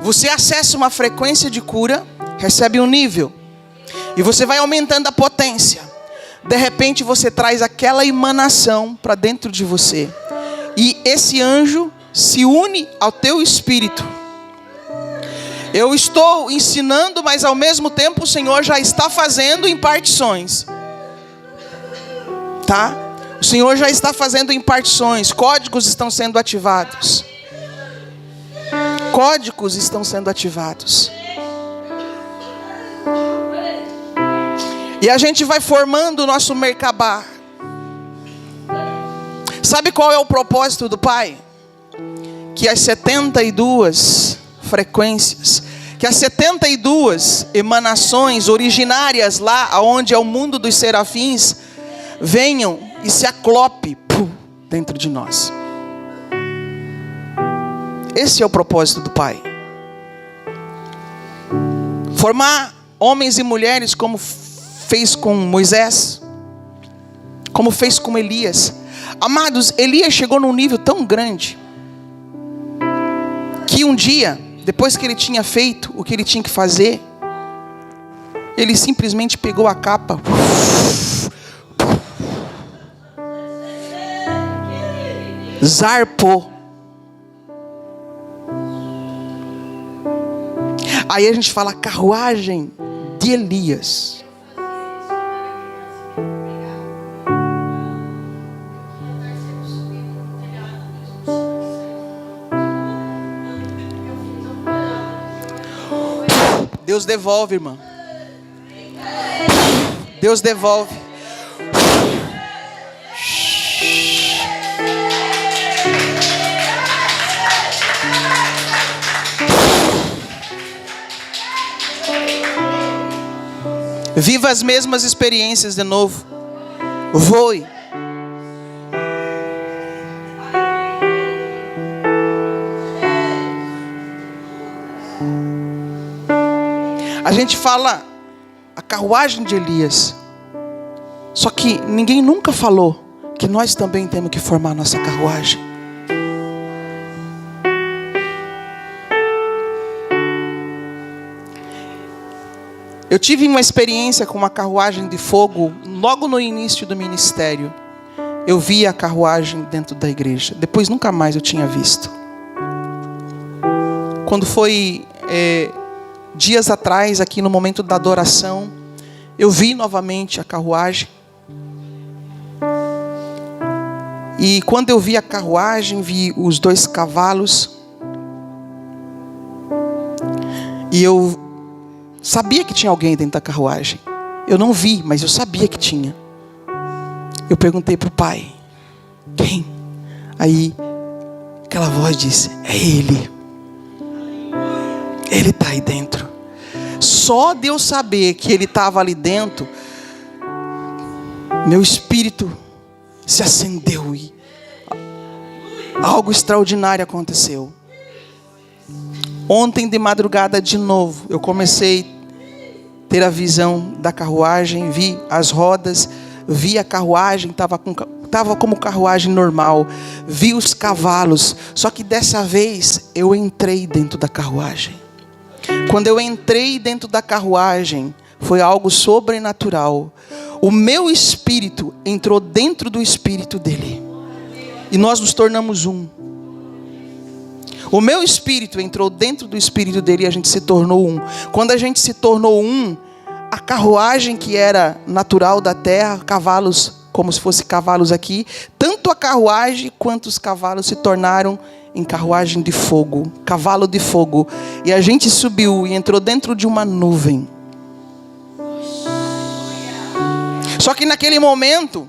Você acessa uma frequência de cura, recebe um nível, e você vai aumentando a potência. de repente você traz aquela emanação para dentro de você. E esse anjo se une ao teu espírito. Eu estou ensinando, mas ao mesmo tempo o Senhor já está fazendo impartições. Tá? O Senhor já está fazendo impartições. Códigos estão sendo ativados. Códigos estão sendo ativados. E a gente vai formando o nosso Merkabah. Sabe qual é o propósito do Pai? Que as 72 frequências, que as 72 emanações originárias lá onde é o mundo dos serafins, venham e se aclope dentro de nós. Esse é o propósito do Pai. Formar homens e mulheres como fez com Moisés, como fez com Elias. Amados, Elias chegou num nível tão grande que um dia, depois que ele tinha feito o que ele tinha que fazer, ele simplesmente pegou a capa, zarpou. Aí a gente fala carruagem de Elias. Deus devolve, irmão. Deus devolve. Viva as mesmas experiências de novo. Voe. A gente fala a carruagem de Elias. Só que ninguém nunca falou que nós também temos que formar nossa carruagem. Eu tive uma experiência com uma carruagem de fogo logo no início do ministério. Eu vi a carruagem dentro da igreja. Depois nunca mais eu tinha visto. Quando foi dias atrás, aqui no momento da adoração, eu vi novamente a carruagem. E quando eu vi a carruagem, vi os 2 cavalos. E eu sabia que tinha alguém dentro da carruagem. Eu não vi, mas eu sabia que tinha. Eu perguntei para o Pai: quem? Aí aquela voz disse: é Ele. Ele está aí dentro. Só de eu saber que Ele estava ali dentro, meu espírito se acendeu e algo extraordinário aconteceu. Ontem de madrugada de novo, eu comecei a ter a visão da carruagem, vi as rodas, vi a carruagem, estava como carruagem normal, vi os cavalos, só que dessa vez eu entrei dentro da carruagem. Quando eu entrei dentro da carruagem, foi algo sobrenatural. O meu espírito entrou dentro do espírito dele. E nós nos tornamos um. O meu espírito entrou dentro do espírito dele e a gente se tornou um. Quando a gente se tornou um, a carruagem que era natural da terra, cavalos, como se fosse cavalos aqui, tanto a carruagem quanto os cavalos se tornaram em carruagem de fogo, cavalo de fogo. E a gente subiu e entrou dentro de uma nuvem. Só que naquele momento,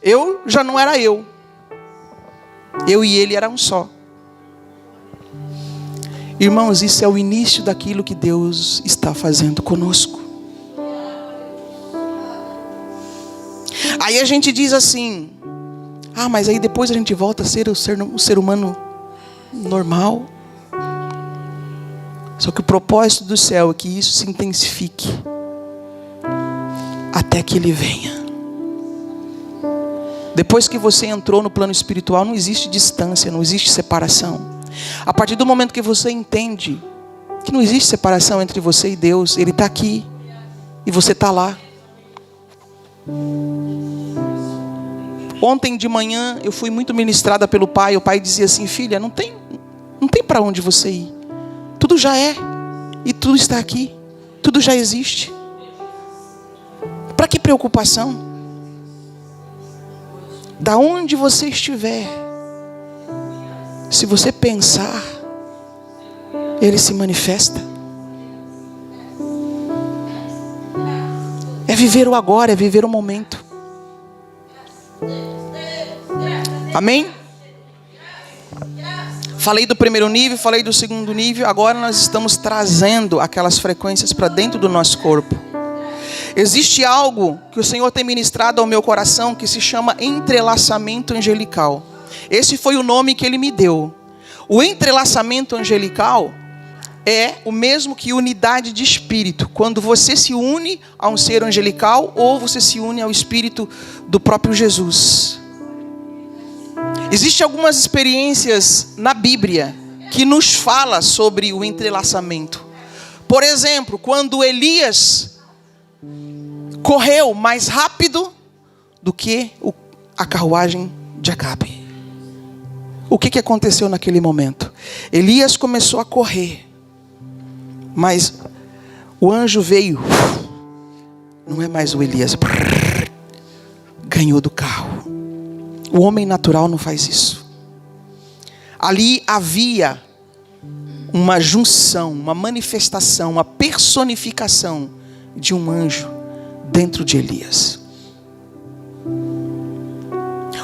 eu já não era eu. Eu e ele eram um só. Irmãos, isso é o início daquilo que Deus está fazendo conosco. Aí a gente diz assim: ah, mas aí depois a gente volta a ser o ser humano normal. Só que o propósito do céu é que isso se intensifique até que Ele venha. Depois que você entrou no plano espiritual, não existe distância, não existe separação. A partir do momento que você entende que não existe separação entre você e Deus, Ele está aqui e você está lá. Ontem de manhã eu fui muito ministrada pelo pai. O pai dizia assim: filha, não tem para onde você ir. Tudo já é. E tudo está aqui. Tudo já existe. Para que preocupação? Da onde você estiver, se você pensar, Ele se manifesta. É viver o agora, é viver o momento. Amém? Falei do primeiro nível, falei do segundo nível. Agora nós estamos trazendo aquelas frequências para dentro do nosso corpo. Existe algo que o Senhor tem ministrado ao meu coração que se chama entrelaçamento angelical. Esse foi o nome que Ele me deu. O entrelaçamento angelical é o mesmo que unidade de espírito. Quando você se une a um ser angelical ou você se une ao espírito do próprio Jesus. Existem algumas experiências na Bíblia que nos fala sobre o entrelaçamento. Por exemplo, quando Elias correu mais rápido do que a carruagem de Acabe. O que aconteceu naquele momento? Elias começou a correr, mas o anjo veio. Não é mais o Elias. Ganhou do carro. O homem natural não faz isso. Ali havia uma junção, uma manifestação, uma personificação de um anjo dentro de Elias.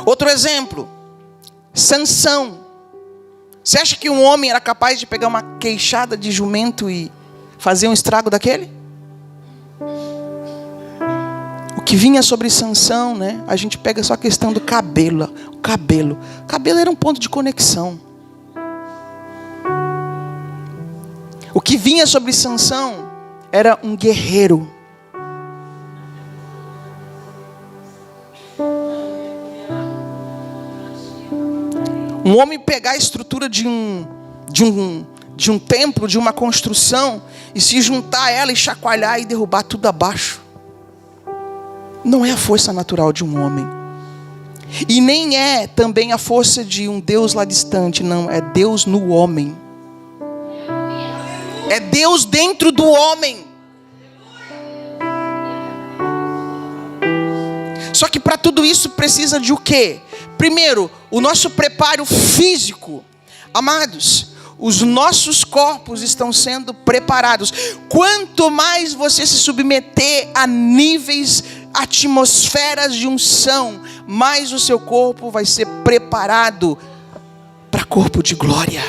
Outro exemplo, Sansão. Você acha que um homem era capaz de pegar uma queixada de jumento e fazer um estrago daquele? O que vinha sobre Sansão, né? A gente pega só a questão do cabelo. O cabelo era um ponto de conexão. O que vinha sobre Sansão era um guerreiro. Um homem pegar a estrutura de um templo, de uma construção, e se juntar a ela e chacoalhar e derrubar tudo abaixo. Não é a força natural de um homem. E nem é também a força de um Deus lá distante, não. É Deus no homem. É Deus dentro do homem. Só que para tudo isso precisa de o quê? Primeiro, o nosso preparo físico. Amados, os nossos corpos estão sendo preparados. Quanto mais você se submeter a níveis, atmosferas de unção, mais o seu corpo vai ser preparado para corpo de glória.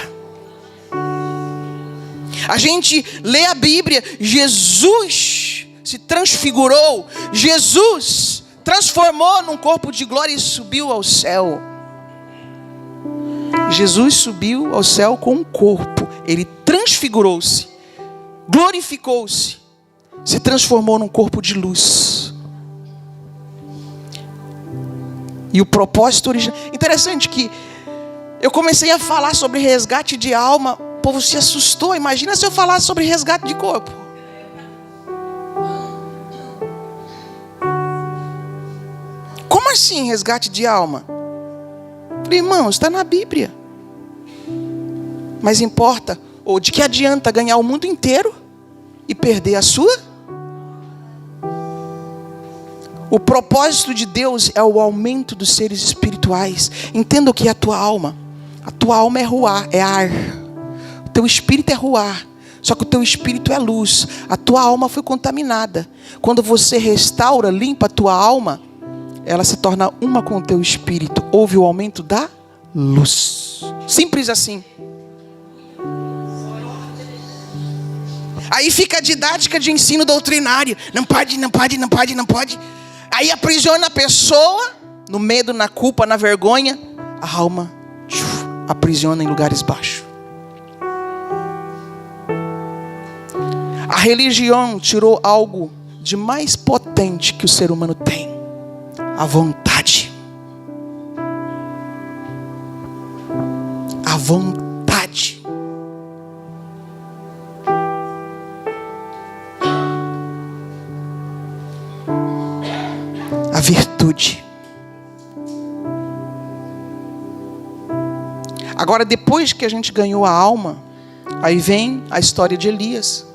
A gente lê a Bíblia, Jesus se transfigurou, Jesus transformou num corpo de glória e subiu ao céu. Jesus subiu ao céu com um corpo. Ele transfigurou-se, glorificou-se, se transformou num corpo de luz. E o propósito original... Interessante que eu comecei a falar sobre resgate de alma, o povo se assustou. Imagina se eu falasse sobre resgate de corpo. Como assim resgate de alma? Falei, irmão, está na Bíblia. Mas importa, ou de que adianta ganhar o mundo inteiro e perder a sua? O propósito de Deus é o aumento dos seres espirituais. Entenda o que é a tua alma. A tua alma é ruar, é ar. O teu espírito é ruar. Só que o teu espírito é luz. A tua alma foi contaminada. Quando você restaura, limpa a tua alma, ela se torna uma com o teu espírito. Houve o aumento da luz. Simples assim. Aí fica a didática de ensino doutrinário. Não pode, não pode, não pode, não pode. Aí aprisiona a pessoa no medo, na culpa, na vergonha. A alma aprisiona em lugares baixos. A religião tirou algo de mais potente que o ser humano tem: a vontade. A vontade. plenitude. Agora, depois que a gente ganhou a alma, aí vem a história de Elias.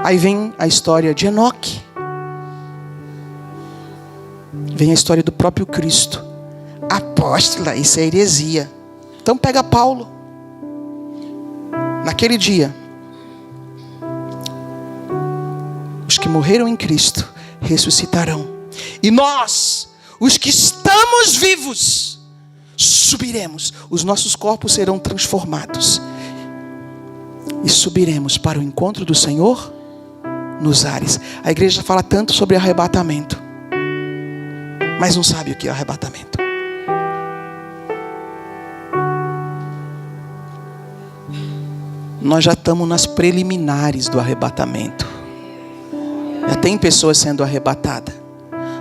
Aí vem a história de Enoque. Vem a história do próprio Cristo. Apóstola, isso é heresia. Então pega Paulo. Naquele dia, os que morreram em Cristo ressuscitarão. E nós, os que estamos vivos, subiremos. Os nossos corpos serão transformados. E subiremos para o encontro do Senhor nos ares. A igreja fala tanto sobre arrebatamento, mas não sabe o que é arrebatamento. Nós já estamos nas preliminares do arrebatamento. Já tem pessoas sendo arrebatadas.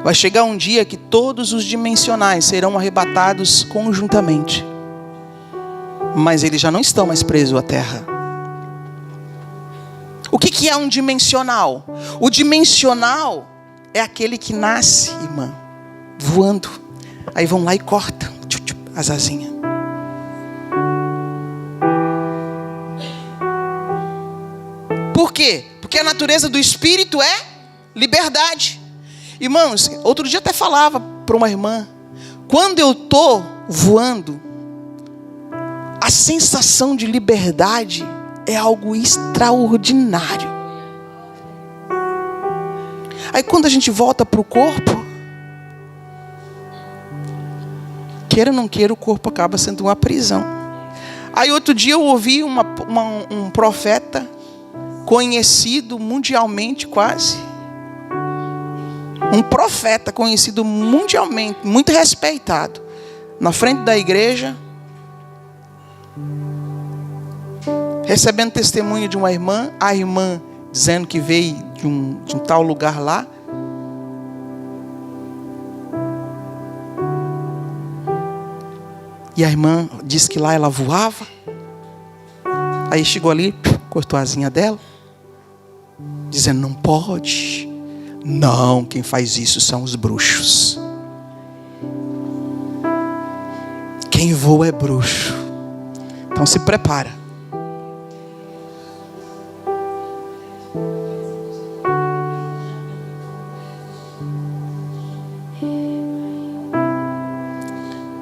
Vai chegar um dia que todos os dimensionais serão arrebatados conjuntamente. Mas eles já não estão mais presos à terra. O que é um dimensional? O dimensional é aquele que nasce, irmã, voando. Aí vão lá e cortam as asinhas. Por quê? Porque a natureza do espírito é liberdade. Irmãos, outro dia até falava para uma irmã, quando eu estou voando, a sensação de liberdade é algo extraordinário. Aí quando a gente volta para o corpo, queira ou não queira, o corpo acaba sendo uma prisão. Aí outro dia eu ouvi um profeta conhecido mundialmente quase. Um profeta conhecido mundialmente, muito respeitado, na frente da igreja, recebendo testemunho de uma irmã, a irmã dizendo que veio de um tal lugar lá. E a irmã disse que lá ela voava. Aí chegou ali, cortou a asinha dela, dizendo, não pode. Não, quem faz isso são os bruxos. Quem voa é bruxo. Então se prepara.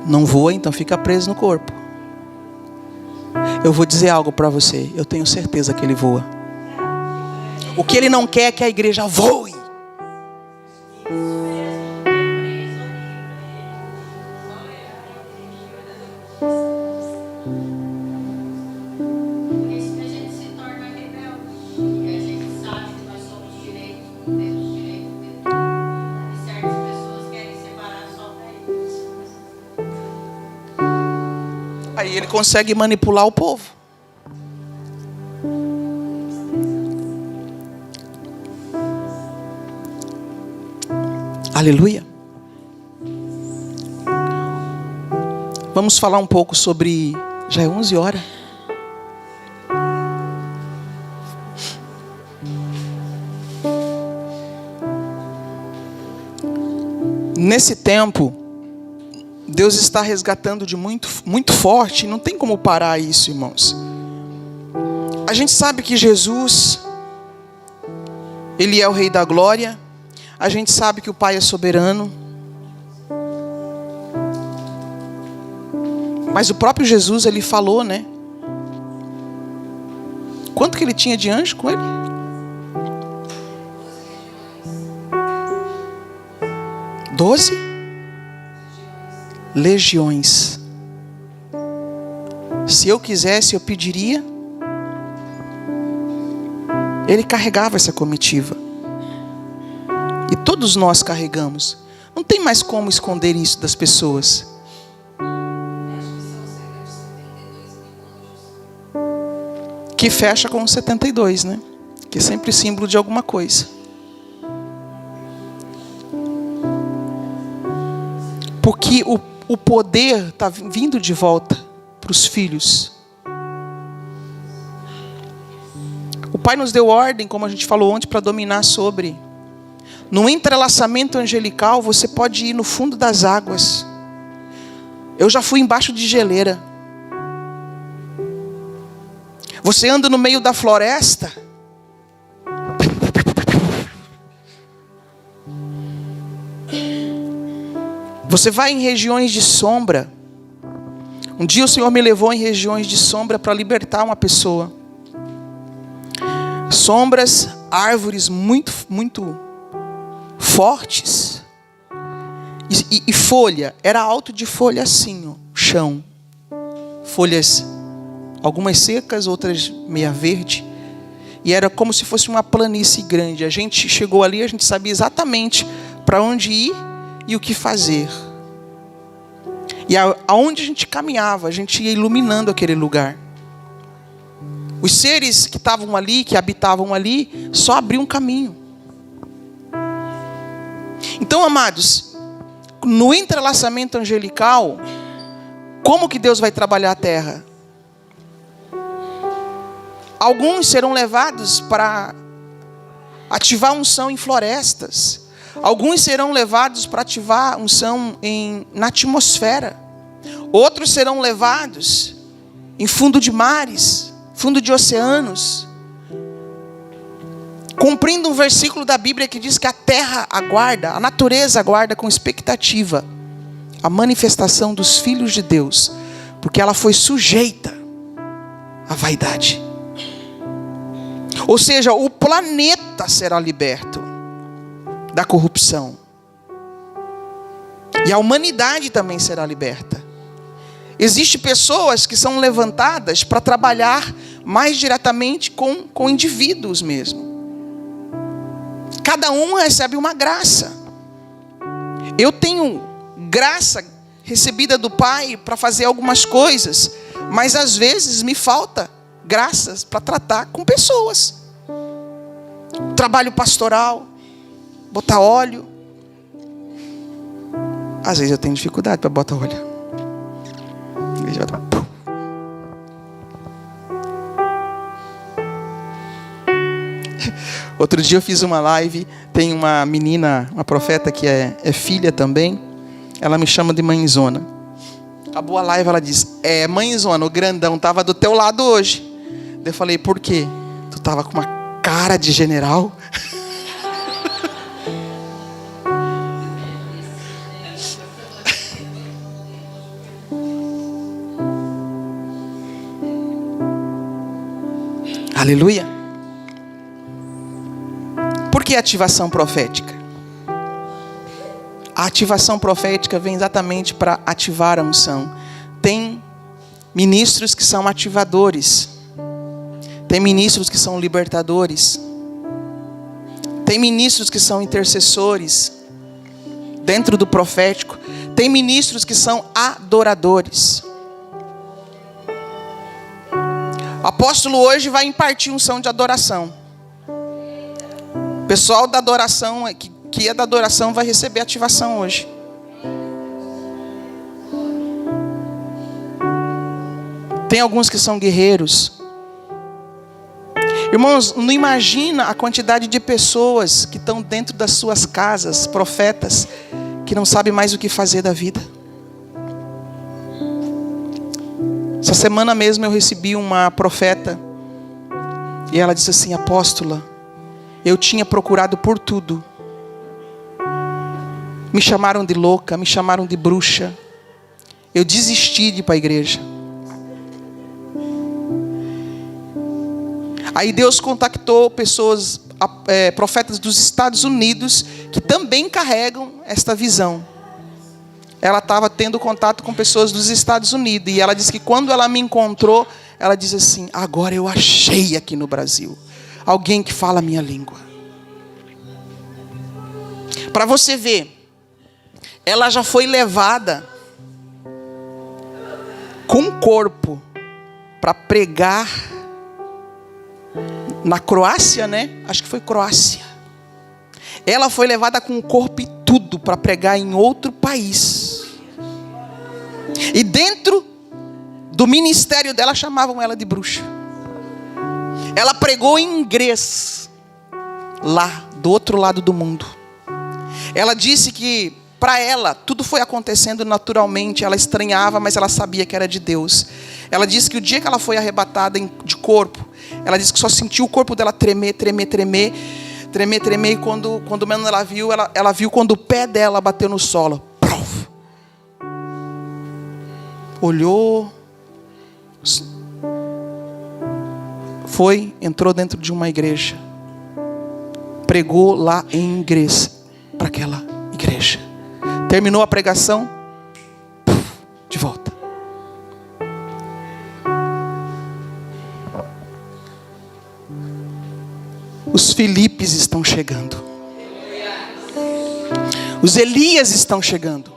Não voa, então fica preso no corpo. Eu vou dizer algo para você. Eu tenho certeza que ele voa. O que ele não quer é que a igreja voe. Aí ele consegue manipular o povo. Aleluia. Vamos falar um pouco sobre... Já é 11 horas. Nesse tempo, Deus está resgatando de muito, muito forte. Não tem como parar isso, irmãos. A gente sabe que Jesus, Ele é o Rei da Glória. A gente sabe que o Pai é soberano. Mas o próprio Jesus, Ele falou, né? Quanto que Ele tinha de anjo com Ele? 12 legiões. Se eu quisesse, eu pediria. Ele carregava essa comitiva. E todos nós carregamos. Não tem mais como esconder isso das pessoas. Que fecha com 72, né? Que é sempre símbolo de alguma coisa. Porque o poder está vindo de volta para os filhos. O Pai nos deu ordem, como a gente falou ontem, para dominar sobre. No entrelaçamento angelical, você pode ir no fundo das águas. Eu já fui embaixo de geleira. Você anda no meio da floresta. Você vai em regiões de sombra. Um dia o Senhor me levou em regiões de sombra para libertar uma pessoa. Sombras, árvores muito fortes. E folha, era alto de folha assim, ó, chão. Folhas, algumas secas, outras meia verde. E era como se fosse uma planície grande. A gente chegou ali, a gente sabia exatamente para onde ir e o que fazer. E aonde a gente caminhava, a gente ia iluminando aquele lugar. Os seres que estavam ali, que habitavam ali, só abriam um caminho. Então, amados, no entrelaçamento angelical, como que Deus vai trabalhar a terra? Alguns serão levados para ativar unção em florestas. Alguns serão levados para ativar unção na atmosfera. Outros serão levados em fundo de mares, fundo de oceanos. Cumprindo um versículo da Bíblia que diz que a terra aguarda, a natureza aguarda com expectativa a manifestação dos filhos de Deus, porque ela foi sujeita à vaidade. Ou seja, o planeta será liberto da corrupção. E a humanidade também será liberta. Existem pessoas que são levantadas para trabalhar mais diretamente com indivíduos mesmo. Cada um recebe uma graça. Eu tenho graça recebida do Pai para fazer algumas coisas, mas às vezes me falta graças para tratar com pessoas. Trabalho pastoral, botar óleo. Às vezes eu tenho dificuldade para botar óleo. Outro dia eu fiz uma live. Tem uma menina, uma profeta que é filha também. Ela me chama de mãezona. Acabou a live, ela diz: mãezona, o grandão estava do teu lado hoje. Eu falei: por quê? Tu estava com uma cara de general. Aleluia. Por que ativação profética? A ativação profética vem exatamente para ativar a unção. Tem ministros que são ativadores. Tem ministros que são libertadores. Tem ministros que são intercessores. Dentro do profético. Tem ministros que são adoradores. O apóstolo hoje vai impartir unção de adoração. O pessoal da adoração, que é da adoração, vai receber ativação hoje. Tem alguns que são guerreiros. Irmãos, não imagina a quantidade de pessoas que estão dentro das suas casas, profetas, que não sabem mais o que fazer da vida. Essa semana mesmo eu recebi uma profeta e ela disse assim: apóstola, eu tinha procurado por tudo. Me chamaram de louca, me chamaram de bruxa. Eu desisti de ir para a igreja. Aí Deus contactou pessoas, profetas dos Estados Unidos, que também carregam esta visão. Ela estava tendo contato com pessoas dos Estados Unidos. E ela disse que quando ela me encontrou, ela disse assim: agora eu achei aqui no Brasil alguém que fala a minha língua. Para você ver, ela já foi levada com corpo para pregar na Croácia, né? Acho que foi Croácia. Ela foi levada com o corpo e tudo para pregar em outro país. E dentro do ministério dela chamavam ela de bruxa. Ela pregou em inglês lá do outro lado do mundo. Ela disse que para ela tudo foi acontecendo naturalmente. Ela estranhava, mas ela sabia que era de Deus. Ela disse que o dia que ela foi arrebatada de corpo, ela disse que só sentiu o corpo dela tremer. E quando menos ela viu quando o pé dela bateu no solo. Prof. Olhou, entrou dentro de uma igreja, pregou lá em inglês para aquela igreja. Terminou a pregação, de volta. Os Filipes estão chegando. Os Elias estão chegando.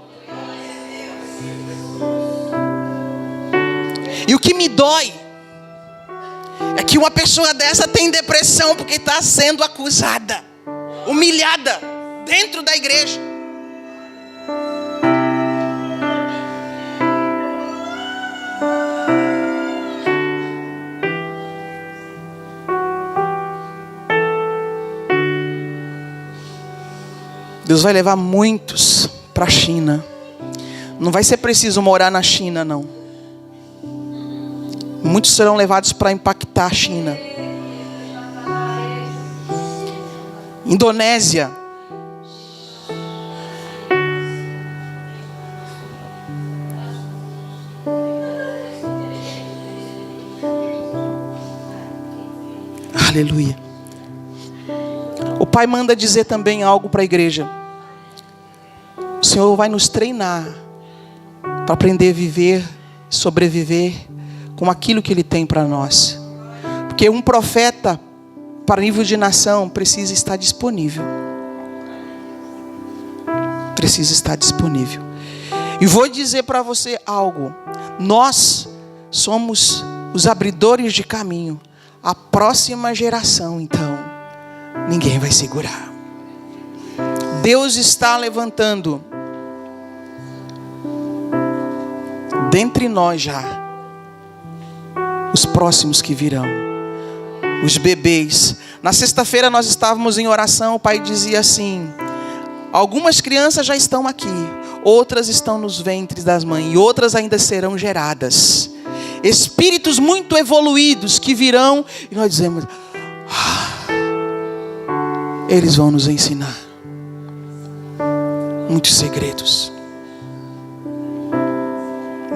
E o que me dói é que uma pessoa dessa tem depressão porque está sendo acusada, humilhada dentro da igreja. Deus vai levar muitos para a China. Não vai ser preciso morar na China, não. Muitos serão levados para impactar a China. Indonésia. Aleluia. O Pai manda dizer também algo para a igreja. O Senhor vai nos treinar para aprender a viver, sobreviver com aquilo que Ele tem para nós. Porque um profeta para nível de nação precisa estar disponível. Precisa estar disponível. E vou dizer para você algo. Nós somos os abridores de caminho. A próxima geração, então, ninguém vai segurar. Deus está levantando dentre nós já os próximos que virão, os bebês. Na sexta-feira nós estávamos em oração. O Pai dizia assim: algumas crianças já estão aqui, outras estão nos ventres das mães e outras ainda serão geradas. Espíritos muito evoluídos que virão, e nós dizemos: eles vão nos ensinar muitos segredos.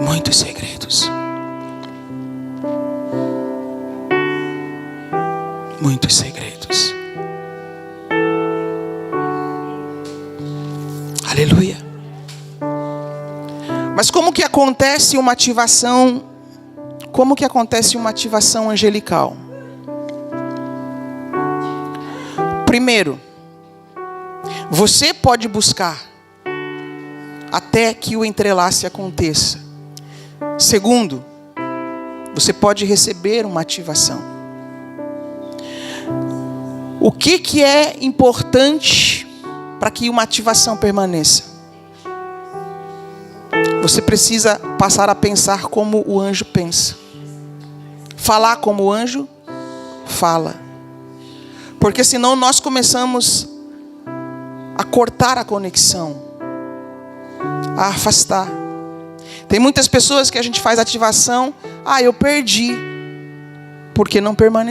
Muitos segredos. Muitos segredos. Aleluia. Mas como que acontece uma ativação? Como que acontece uma ativação angelical? Primeiro, você pode buscar até que o entrelace aconteça. Segundo, você pode receber uma ativação. O que é importante para que uma ativação permaneça? Você precisa passar a pensar como o anjo pensa. Falar como o anjo fala. Porque senão nós começamos a cortar a conexão, a afastar. Tem muitas pessoas que a gente faz ativação. Eu perdi, porque não permaneceu.